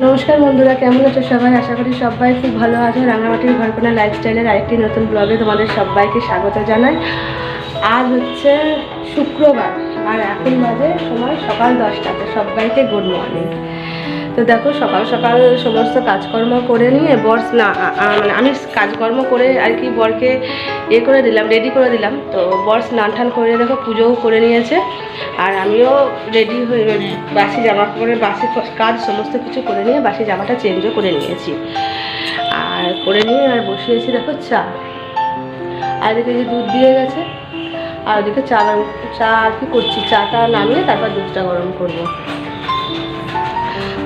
নমস্কার বন্ধুরা, কেমন আছো সবাই? আশা করি সবাই খুব ভালো আছো। রাঙামাটির ঘরকোনা লাইফস্টাইলের আরেকটি নতুন ব্লগে তোমাদের সবাইকে স্বাগত জানাই। আজ হচ্ছে শুক্রবার আর এখন বাজে সময় সকাল 10টাতে। সবাইকে গুড মর্নিং। তো দেখো, সকাল সকাল সমস্ত কাজকর্ম করে নিয়ে মানে আমি কাজকর্ম করে আর কি বরকে করে দিলাম, রেডি করে দিলাম। তো বর স্নান টান করে দেখো পুজোও করে নিয়েছে, আর আমিও রেডি হয়ে বাসি জামা পরে বাসি কাজ সমস্ত কিছু করে নিয়ে বাসি জামাটা চেঞ্জও করে নিয়েছি। আর করে নিয়ে আর বসিয়েছি দেখো চা। আর এদিকে যে দুধ দিয়ে গেছে, আর ওদিকে চা আর কি করছি, চাটা নামিয়ে তারপর দুধটা গরম করবো।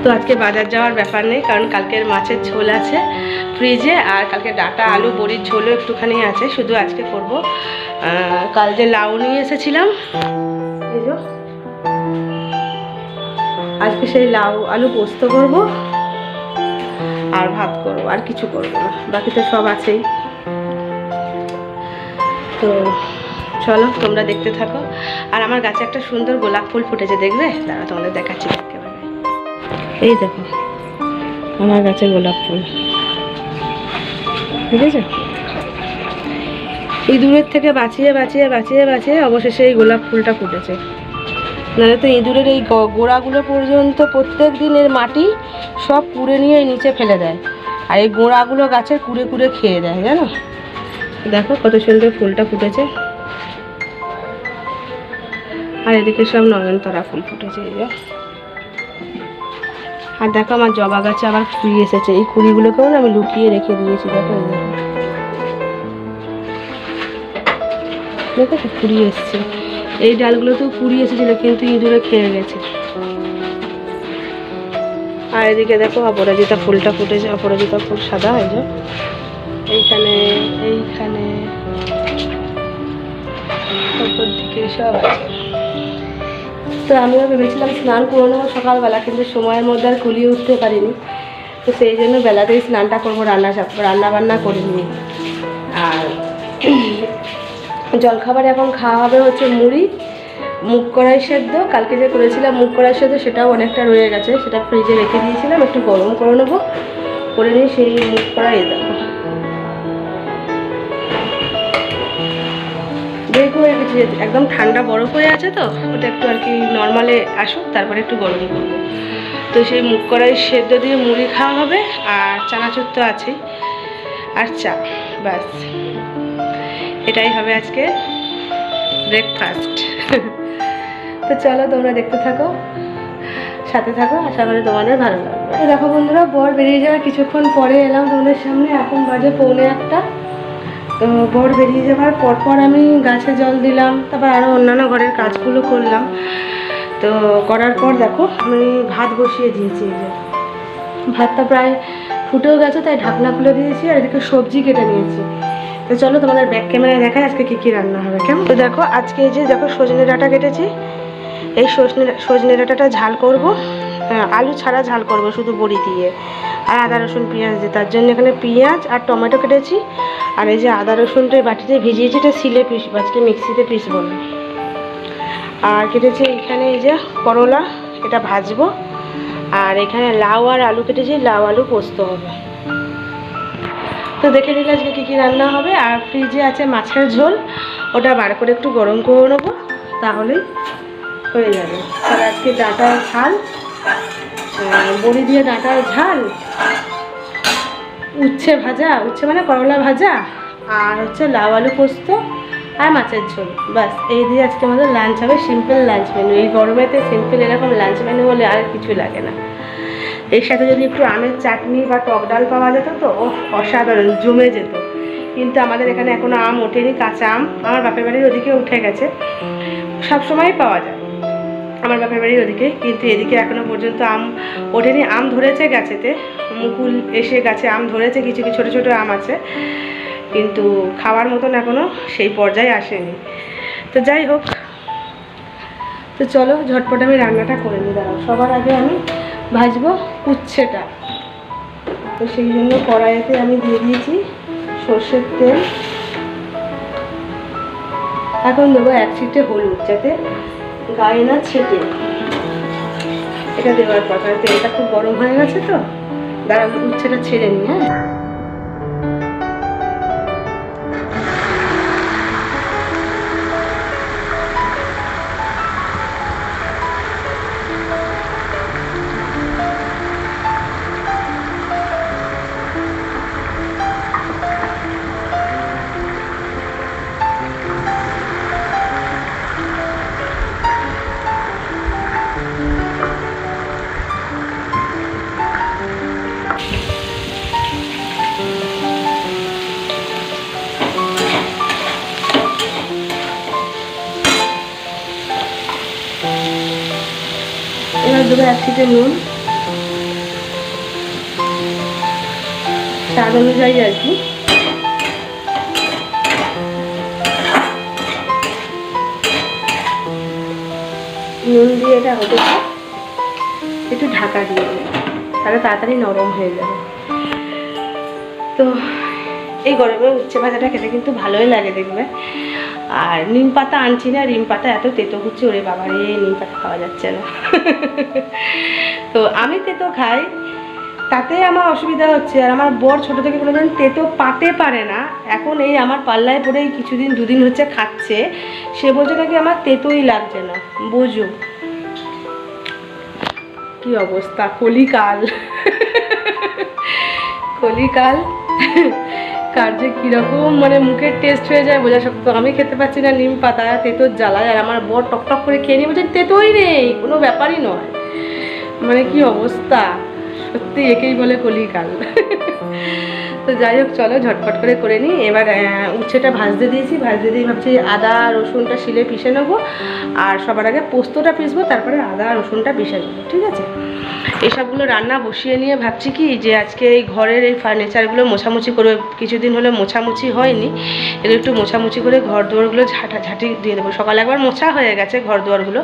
তো আজকে বাজার যাওয়ার ব্যাপার নেই, কারণ কালকের মাছের ঝোল আছে ফ্রিজে, আর কালকে ডাঁটা আলু বড়ির ঝোলও একটুখানি আছে। শুধু আজকে করব কাল যে লাউ নিয়ে এসেছিলাম, এই যে আজকে সেই লাউ আলু পোস্ত করব আর ভাত করব, আর কিছু করব না, বাকি তো সব আছেই। তো চলো তোমরা দেখতে থাকো। আর আমার গাছে একটা সুন্দর গোলাপ ফুল ফুটেছে, দেখবে? দাঁড়া তোমাদের দেখাচ্ছি। এই দেখো আমার গাছে গোলাপ ফুল, ঠিক আছে? ইঁদুরের থেকে বাঁচিয়ে বাঁচিয়ে বাঁচিয়ে বাঁচিয়ে অবশেষে এই গোলাপ ফুলটা ফুটেছে। নাহলে তো ইঁদুরের এই গোড়াগুলো পর্যন্ত প্রত্যেক দিন এর মাটি সব কুড়ে নিয়ে নিচে ফেলে দেয়, আর এই গোড়াগুলো গাছের কুড়ে কুড়ে খেয়ে দেয়, জানো? দেখো কত সুন্দর ফুলটা ফুটেছে। আর এদিকে সব নয়নতারা ফুল ফুটেছে, এই যে। আর দেখো আমার জবা গাছে আবার কুড়ি এসেছে। এই কুড়িগুলোকেও না আমি লুকিয়ে রেখে দিয়েছি, দেখো এই দেখো, দেখো কুড়ি এসছে। এই ডালগুলোতেও কুড়ি এসেছিল, কিন্তু ইঁদুরে খেয়ে গেছে। আর এদিকে দেখো অপরাজিতা ফুলটা ফুটেছে, অপরাজিতা ফুল সাদা, এই যে এইখানে এইখানে ওপর দিকে সব আছে। তো আমিও ভেবেছিলাম স্নান করে নেবো সকালবেলা, কিন্তু সময়ের মধ্যে আর কুলিয়ে উঠতে পারিনি। তো সেই জন্য বেলাতেই স্নানটা করবো, রান্না বান্না করে নিয়ে। আর জলখাবারে এখন খাওয়া হবে হচ্ছে মুড়ি, মুগ কড়াই সেদ্ধ। কালকে যে করেছিলাম মুগ কড়াই সেদ্ধ, সেটাও অনেকটা রয়ে গেছে, সেটা ফ্রিজে রেখে দিয়েছিলাম। একটু গরম করে নেবো, করে নিয়ে সেই মুগ কড়াই দেবো। দেখো একদম ঠান্ডা বরফ হয়ে আছে, তো ওটা একটু আর কি নর্মালে আসুক, তারপরে একটু গরম করবো। তো সেই মুগ কড়াই সেদ্ধ দিয়ে মুড়ি খাওয়া হবে, আর চানাচুর তো আছেই, আর চা, ব্যাস এটাই হবে আজকে ব্রেকফাস্ট। তো চলো তোমরা দেখতে থাকো, সাথে থাকো, আশা করি তোমাদের ভালো লাগবে। তো দেখো বন্ধুরা, বর বেরিয়ে যাওয়ার কিছুক্ষণ পরে এলাম তোমাদের সামনে। এখন বাজে 1:45। তো বর বেরিয়ে যাওয়ার পরপর আমি গাছে জল দিলাম, তারপর আরও অন্যান্য ঘরের কাজগুলো করলাম। তো করার পর দেখো আমি ভাত বসিয়ে দিয়েছি। এই যে ভাতটা প্রায় ফুটেও গেছে, তাই ঢাকনা খুলে দিয়েছি। আর এদিকে সবজি কেটে নিয়েছি। তো চলো তোমাদের ব্যাক ক্যামেরায় দেখাই আজকে কী কী রান্না হবে, কেমন? তো দেখো আজকে এই যে দেখো সজনে ডাঁটা কেটেছি। এই সজনে ডাঁটাটা ঝাল করব, আলু ছাড়া ঝাল করব, শুধু বড়ি দিয়ে আর আদা রসুন পেঁয়াজ দিয়ে। তার জন্য এখানে পেঁয়াজ আর টমেটো কেটেছি। আর এই যে আদা রসুনটা বাটিতে ভিজিয়েছি, এটা সিলে পিসবো, আজকে মিক্সিতে পিসবো না। আর কেটেছি এখানে এই যে করলা, এটা ভাজবো। আর এখানে লাউ আর আলু কেটেছি, লাউ আলু পোস্ত হবে। তো দেখে নিলে আজকে কী কী রান্না হবে। আর ফ্রিজে আছে মাছের ঝোল, ওটা বার করে একটু গরম করে নেবো, তাহলেই হয়ে যাবে। আর আজকে ডাঁটার ঝাল, বড়ি দিয়ে ডাঁটার ঝাল, উচ্ছে ভাজা, উচ্ছে মানে করলা ভাজা, আর হচ্ছে লাউ আলু পোস্ত আর মাছের ঝোল, ব্যাস এই দিয়ে আজকে আমাদের লাঞ্চ হবে। সিম্পল লাঞ্চ মেনু, এই গরমেতে সিম্পল এরকম লাঞ্চ মেনু হলে আর কিছু লাগে না। এর সাথে যদি একটু আমের চাটনি বা টক ডাল পাওয়া যেত তো অসাধারণ, জমে যেত। কিন্তু আমাদের এখানে এখনও আম ওঠেনি, কাঁচা আম। আমার বাপের বাড়ির ওদিকে উঠে গেছে, সবসময় পাওয়া যায় আমার বাপের বাড়ির ওদিকে, কিন্তু এদিকে এখনও পর্যন্ত আম ওঠেনি। আম ধরেছে গাছেতে, মুকুল এসে গাছে আম ধরেছে, কিছু কিছু ছোটো ছোটো আম আছে, কিন্তু খাওয়ার মতন এখনও সেই পর্যায়ে আসেনি। তো যাই হোক, তো চলো ঝটপট আমি রান্নাটা করে নিই। দাঁড়াও, সবার আগে আমি ভাজবো উচ্ছেটা। তো সেই জন্য কড়াইতে আমি দিয়ে দিয়েছি সর্ষের তেল। এখন দেবো 1 চিমটে হলুদ, যাতে গায়ে না ছেটে। তেলটা দেওয়ার পর, কারণ তেলটা খুব গরম হয়ে গেছে তো। দাঁড়া, উচ্ছেটা ছেড়ে নিই। হ্যাঁ, এবার দেবো 1 চিমটে নুন, স্বাদ অনুযায়ী আর কি। নুন দিয়ে এটা হতে একটু ঢাকা দিয়ে দেবো, তাহলে তাড়াতাড়ি নরম হয়ে যাবে। তো এই গরমে উচ্ছে ভাজাটা খেতে কিন্তু ভালোই লাগে দেখবে। আর নিম পাতা আনছি না, নিম পাতা এত তেতো হচ্ছে, ওরে বাবা রে, নিম পাতা খাওয়া যাচ্ছে না। তো আমি তেতো খাই, তাতে আমার অসুবিধা হচ্ছে। আর আমার বর ছোটো থেকে কোনোদিন তেতো পাতে পারে না, এখন এই আমার পাল্লায় পড়ে কিছুদিন 2 দিন হচ্ছে খাচ্ছে। সে বলছে নাকি আমার তেতোই লাগছে না। বোঝো কি অবস্থা, কলিকাল। কলিকাল কার যে কীরকম মানে মুখের টেস্ট হয়ে যায় বোঝা শক্ত। আমি খেতে পাচ্ছি না নিম পাতা, তেতোর জ্বালায়, আর আমার বর টকটক করে খেয়ে নিয়ে বলছে তেতোই নেই, কোনো ব্যাপারই নয়। মানে কি অবস্থা, সত্যি একেই বলে কলিকাল। তো যাই হোক, চলো ঝটপট করে নিই। এবার উচ্ছেটা ভাজতে দিয়েছি, ভাজতে দিয়ে ভাবছি আদা রসুনটা শিলে পিষে নেবো, আর সবার আগে পোস্তটা পিসবো, তারপরে আদা রসুনটা পিষে নেবো, ঠিক আছে। এসবগুলো রান্না বসিয়ে নিয়ে ভাবছি কি যে আজকে এই ঘরের এই ফার্নিচারগুলো মোছামুছি করবে। কিছুদিন হলে মোছামুছি হয়নি, এগুলো একটু মোছামুছি করে ঘর দুয়ারগুলো ঝাঁটি দিয়ে দেবো। সকালে একবার মোছা হয়ে গেছে ঘর দুয়ারগুলো,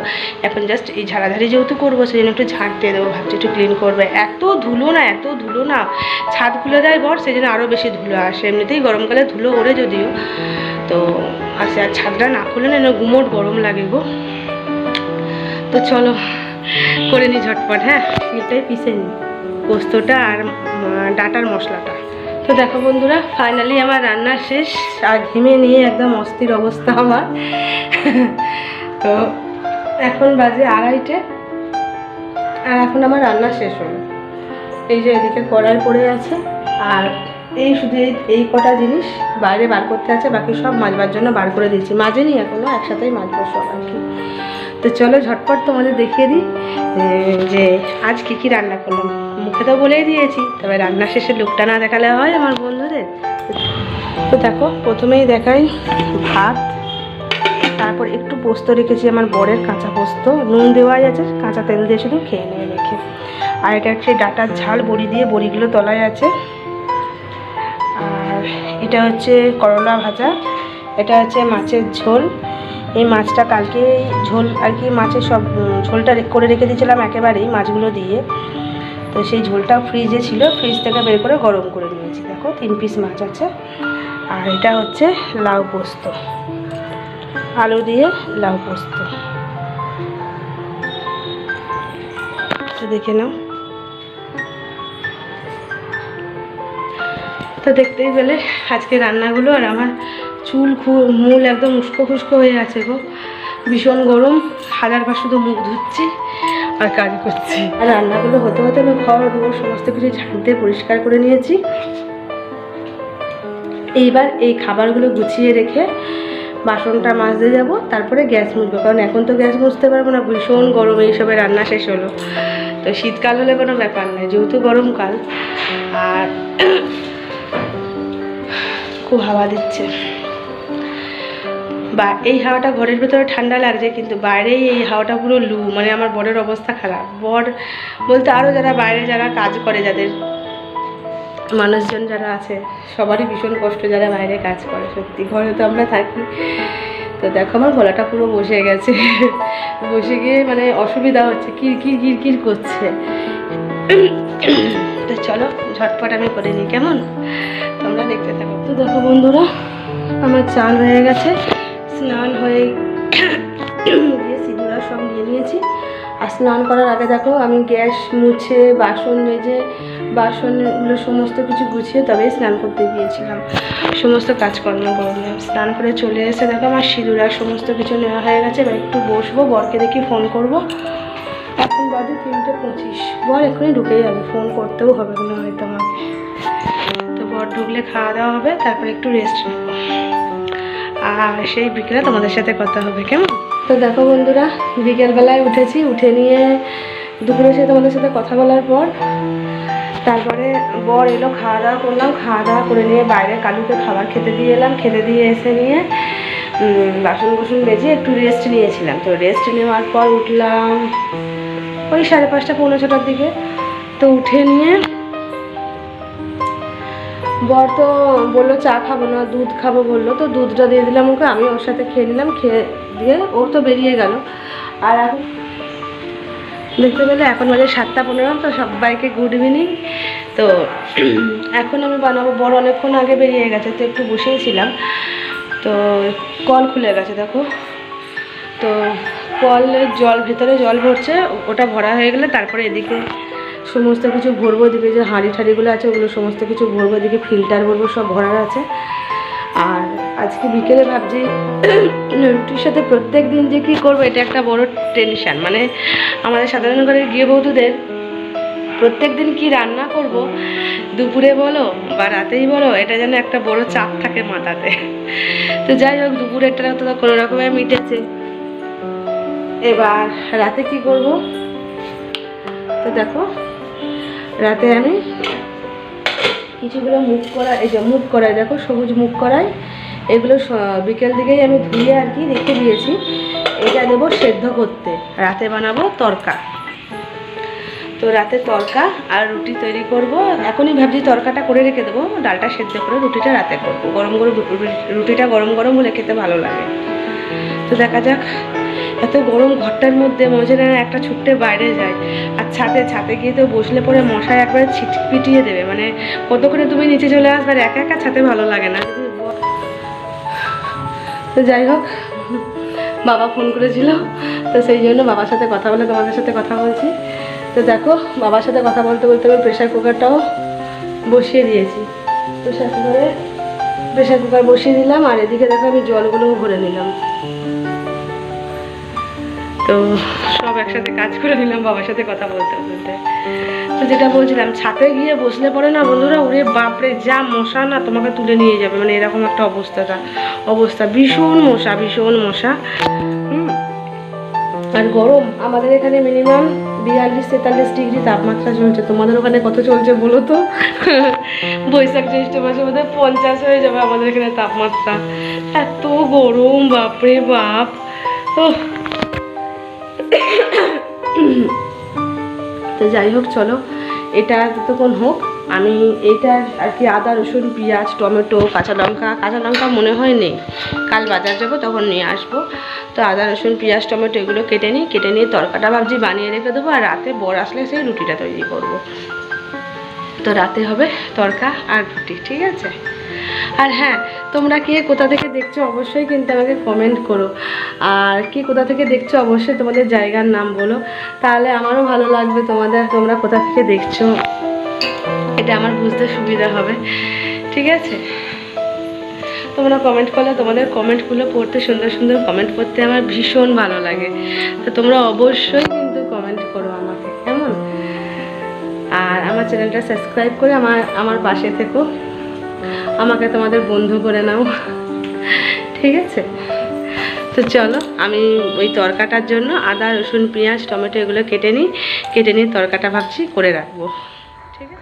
এখন জাস্ট এই ঝাড়াঝাড়ি যেহেতু করবো সেই জন্য একটু ঝাঁট দিয়ে দেবো। ভাবছি একটু ক্লিন করবে, এত ধুলো না, ছাদ খুলে দেয় বর, সেই জন্য আরও বেশি ধুলো আসে। এমনিতেই গরমকালে ধুলো ওড়ে যদিও, তো আসে। আর ছাদটা না খুলে না গুমোট গরম লাগে গো। তো চলো করে নিই ঝটপট। হ্যাঁ, এটাই পিষে নিই, পোস্তটা আর ডাঁটার মশলাটা। তো দেখো বন্ধুরা, ফাইনালি আমার রান্না শেষ, আর ঘেমে নিয়ে একদম অস্থির অবস্থা আমার। তো এখন বাজে 2:30, আর এখন আমার রান্না শেষ হলো। এই যে এদিকে কড়াই পড়ে আছে, আর এই শুধু এই কটা জিনিস বাইরে বার করতে আছে, বাকি সব মাজবার জন্য বার করে দিয়েছি। মাজেনি এখনও, একসাথেই মাজবো সব আর কি। তো চলো ঝটপট তোমাদের দেখিয়ে দিই যে আজ কী রান্না করলাম। মুখে তো বলেই দিয়েছি, তবে রান্না শেষে লুকটা না দেখালে হয় আমার বন্ধুদের। তো দেখো, প্রথমেই দেখাই ভাত, তারপর একটু পোস্ত রেখেছি আমার বরের, কাঁচা পোস্ত, নুন দেওয়াই আছে, কাঁচা তেল দিয়ে শুধু খেয়ে নিয়ে রেখে। আর এটা হচ্ছে ডাঁটার ঝাল, বড়ি দিয়ে, বড়িগুলো তলায় আছে। আর এটা হচ্ছে করলা ভাজা, এটা হচ্ছে মাছের ঝোল। এই মাছটা কালকে ঝোল আর কি, মাছের সব ঝোলটা করে রেখে দিয়েছিলাম একেবারেই মাছগুলো দিয়ে। তো সেই ঝোলটা ফ্রিজে ছিল, ফ্রিজ থেকে বের করে গরম করে নিয়েছি। দেখো 3 পিস মাছ আছে। আর এটা হচ্ছে লাউ পোস্ত, আলু দিয়ে লাউ পোস্ত, তো দেখে নাও। তো দেখতেই পেলে আজকে রান্নাগুলো। আর আমার চুল মূল একদম উস্কো খুস্কো হয়ে আছে গো, ভীষণ গরম। 1000বার শুধু মুখ ধুচ্ছি আর কাজ করছি। আর রান্নাগুলো হতে হতে আমি ঘর দুয়ার সমস্ত কিছু ঝাঁট দিয়ে পরিষ্কার করে নিয়েছি। এইবার এই খাবারগুলো গুছিয়ে রেখে বাসনটা মাজতে যাব, তারপরে গ্যাস মুছবো, কারণ এখন তো গ্যাস মুছতে পারবো না, ভীষণ গরম। এইসবে রান্না শেষ হলো। তো শীতকাল হলে কোনো ব্যাপার নেই, যেহেতু গরমকাল। আর খুব হাওয়া দিচ্ছে, বা এই হাওয়াটা ঘরের ভেতরে ঠান্ডা লাগছে, কিন্তু বাইরেই এই হাওয়াটা পুরো লু। মানে আমার বরের অবস্থা খারাপ, বর বলতে আরও যারা বাইরে যারা কাজ করে, যাদের মানুষজন যারা আছে, সবারই ভীষণ কষ্ট যারা বাইরে কাজ করে। সত্যি, ঘরে তো আমরা থাকি। তো দেখো আমার গলাটা পুরো বসে গেছে, বসে গিয়ে মানে অসুবিধা হচ্ছে, কিরকির করছে। তো চলো ঝটপট আমি করে নিই, কেমন তোমরা দেখতে থাকো। তো দেখো বন্ধুরা, আমার চাল হয়ে গেছে, স্নান হয়ে দিয়ে সিঁদুরা সব নিয়ে নিয়েছি। আর স্নান করার আগে দেখো আমি গ্যাস মুছে বাসন মেজে বাসনগুলো সমস্ত কিছু গুছিয়ে তবেই স্নান করতে গিয়েছিলাম, সমস্ত কাজকর্ম করলাম। স্নান করে চলে এসে দেখো আমার সিঁদুর আর সমস্ত কিছু নেওয়া হয়ে গেছে। এবার একটু বসবো, বরকে দেখি ফোন করব। এখন বাজে 3:25, বর এখনই ঢুকে যাবে, ফোন করতেও হবে না হয়তো আমাকে। তো বর ঢুকলে খাওয়া দাওয়া হবে, তারপরে একটু রেস্ট নেব, আর সেই বিকেলে তোমাদের সাথে কথা হবে, কেমন? তো দেখো বন্ধুরা, বিকেলবেলায় উঠেছি, উঠে নিয়ে দুপুরে সে তোমাদের সাথে কথা বলার পর তারপরে বর এলো, খাওয়া দাওয়া করলাম, খাওয়া দাওয়া করে নিয়ে বাইরে কালুকে খাবার খেতে দিয়ে এলাম। খেতে দিয়ে এসে নিয়ে বাসন কুসন মেজে একটু রেস্ট নিয়েছিলাম। তো রেস্ট নেওয়ার পর উঠলাম ওই 5:30 পৌনে 6টার দিকে। তো উঠে নিয়ে বর তো বললো চা খাবো না, দুধ খাবো বললো, তো দুধটা দিয়ে দিলাম ওকে, আমি ওর সাথে খেয়ে নিলাম। খেয়ে দিয়ে ও তো বেরিয়ে গেল। আর এখন দেখতে পেলে এখন বাজে 7:15। তো সবাইকে গুড ইভিনিং। তো এখন আমি বানাবো, বড় অনেকক্ষণ আগে বেরিয়ে গেছে, তো একটু বসেইছিলাম। তো কল খুলে গেছে দেখো, তো কলের জল ভেতরে জল ভরছে, ওটা ভরা হয়ে গেলে তারপরে এদিকে সমস্ত কিছু ভরবো। দিকে যে হাঁড়ি ঠাড়িগুলো আছে ওগুলো সমস্ত কিছু ভরবো, এদিকে ফিল্টার ভরবো, সব ভরার আছে। আর আজকে বিকেলে ভাবছি রুটির সাথে প্রত্যেক দিন যে কী করবো, এটা একটা বড় টেনশান। মানে আমাদের সাধারণ ঘরের গৃহবধূদের প্রত্যেক দিন কী রান্না করব, দুপুরে বলো বা রাতেই বলো, এটা যেন একটা বড় চাপ থাকে মাথাতে। তো যাই হোক, দুপুরেরটা তো কোনো রকমে মিটেছে, এবার রাতে কি করব। তো দেখো রাতে আমি কিছুগুলো মুগ কড়াই, এই যে মুগ কড়াই দেখো, সবুজ মুগ কড়াই, এগুলো বিকেল দিকেই আমি ধুয়ে আর কি রেখে দিয়েছি। এটা দেবো সেদ্ধ করতে, রাতে বানাবো তরকা। তো রাতে তরকা আর রুটি তৈরি করব। এখনই ভাবছি তরকাটা করে রেখে দেবো, ডালটা সেদ্ধ করে রুটিটা রাতে করবো। গরম গরম রুটিটা গরম গরম হলে খেতে ভালো লাগে। তো দেখা যাক। এত গরম ঘরটার মধ্যে মনে না একটা ছুট্টে বাইরে যায়। আর ছাদে গিয়ে তো বসলে পরে মশায় একবারে পিটিয়ে দেবে, মানে কতক্ষণে তুমি নিচে চলে আসবে, আর একা একা ছাদে ভালো লাগে না। তো যাই হোক, বাবা ফোন করেছিল, তো সেই জন্য বাবার সাথে কথা বলে তোমাদের সাথে কথা বলছি। তো দেখো বাবার সাথে কথা বলতে বলতে আমি প্রেশার কুকারটাও বসিয়ে দিয়েছি। প্রেশার কুকার বসিয়ে দিলাম, আর এদিকে দেখো আমি জলগুলোও ভরে নিলাম। তো সব একসাথে কাজ করে নিলাম বাবার সাথে কথা বলতে বলতে। তো যেটা বলছিলাম, ছাদে গিয়ে বসলে পরে না বন্ধুরা, ওরে বাপরে যা মশা না, তোমাকে তুলে নিয়ে যাবে, মানে এরকম একটা অবস্থা। ভীষণ মশা। আর গরম, আমাদের এখানে মিনিমাম 42-43 ডিগ্রি তাপমাত্রা চলছে। তোমাদের ওখানে কত চলছে বলো তো? বৈশাখ জ্যৈষ্ঠ মাসে বোধহয় 50 হয়ে যাবে আমাদের এখানে তাপমাত্রা। এত গরম, বাপরে বাপ। তো যাই হোক, চলো এটা যতক্ষণ হোক, আমি এইটা আর কি আদা রসুন পেঁয়াজ টমেটো কাঁচা লঙ্কা মনে হয় নেই, কাল বাজার যাবো তখন নিয়ে আসবো। তো আদা রসুন পেঁয়াজ টমেটো এগুলো কেটে নিয়ে তরকাটা ভাবছি বানিয়ে রেখে দেবো, আর রাতে বর আসলে সেই রুটিটা তৈরি করবো। তো রাতে হবে তরকা আর রুটি, ঠিক আছে? আর হ্যাঁ, তোমরা কে কোথা থেকে দেখছো অবশ্যই কিন্তু আমাকে কমেন্ট করো, আর কে কোথা থেকে দেখছো অবশ্যই তোমাদের জায়গার নাম বলো, তাহলে আমারও ভালো লাগবে। তোমরা কোথা থেকে দেখছো এটা আমার বুঝতে সুবিধা হবে, ঠিক আছে? তোমরা কমেন্ট করলে তোমাদের কমেন্টগুলো পড়তে, সুন্দর সুন্দর কমেন্ট করতে আমার ভীষণ ভালো লাগে। তো তোমরা অবশ্যই কিন্তু কমেন্ট করো আমাকে, কেমন? আর আমার চ্যানেলটা সাবস্ক্রাইব করে আমার পাশে থেকো, আমাকে তোমাদের বন্ধু করে নাও, ঠিক আছে? তো চলো, আমি ওই তরকাটার জন্য আদা রসুন পেঁয়াজ টমেটো এগুলো কেটে নিই তরকাটা ভাবছি করে রাখবো, ঠিক আছে?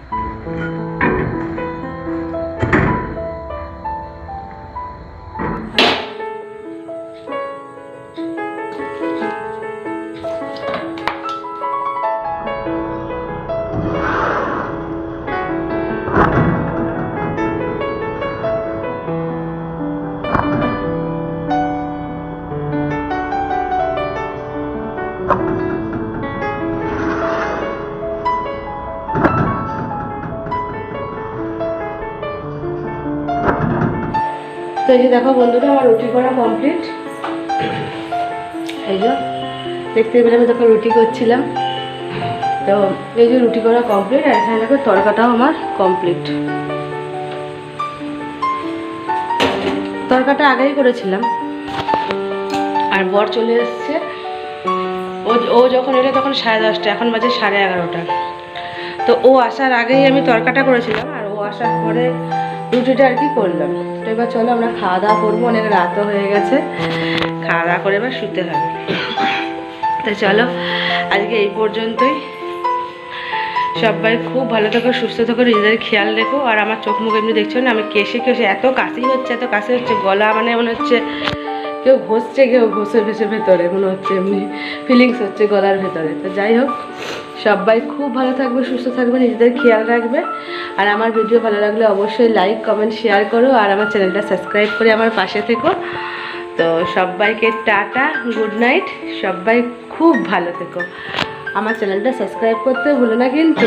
তো এই যে দেখো বন্ধুরা, আমার রুটি করা কমপ্লিট। এই যে দেখতে পেলে আমি তখন রুটি করছিলাম। তো এই যে রুটি করা কমপ্লিট, আর এখানে দেখো তরকাটাও আমার কমপ্লিট। তরকাটা আগেই করেছিলাম। আর বর চলে এসছে, ও যখন এলো তখন 10:30, এখন বাজে 11:30। তো ও আসার আগেই আমি তরকাটা করেছিলাম, আর ও আসার পরে রুটিটা আর কি করলাম। তো এবার চলো আমরা খাওয়া দাওয়া করবো, অনেক রাতও হয়ে গেছে, খাওয়া দাওয়া করে এবার শুতে হবে। তো চলো আজকে এই পর্যন্তই। সবাই খুব ভালো থাকো, সুস্থ থাকো, নিজেদের খেয়াল রেখো। আর আমার চোখ মুখ এমনি দেখছো না, আমি কেসে এত কাশি হচ্ছে, গলা মানে মনে হচ্ছে কেউ ঘষছে, কেউ ঘষে ভেতরে মনে হচ্ছে, এমনি ফিলিংস হচ্ছে গলার ভেতরে। তো যাই হোক, সবাই খুব ভালো থাকবে, সুস্থ থাকবে, নিজেদের খেয়াল রাখবে। আর আমার ভিডিও ভালো লাগলে অবশ্যই লাইক, কমেন্ট, শেয়ার করো। আর আমার চ্যানেলটা সাবস্ক্রাইব করে আমার পাশে থেকো। তো সবাইকে টাটা, গুড নাইট। সবাই খুব ভালো থেকো। আমার চ্যানেলটা সাবস্ক্রাইব করতে ভুলো না কিন্তু।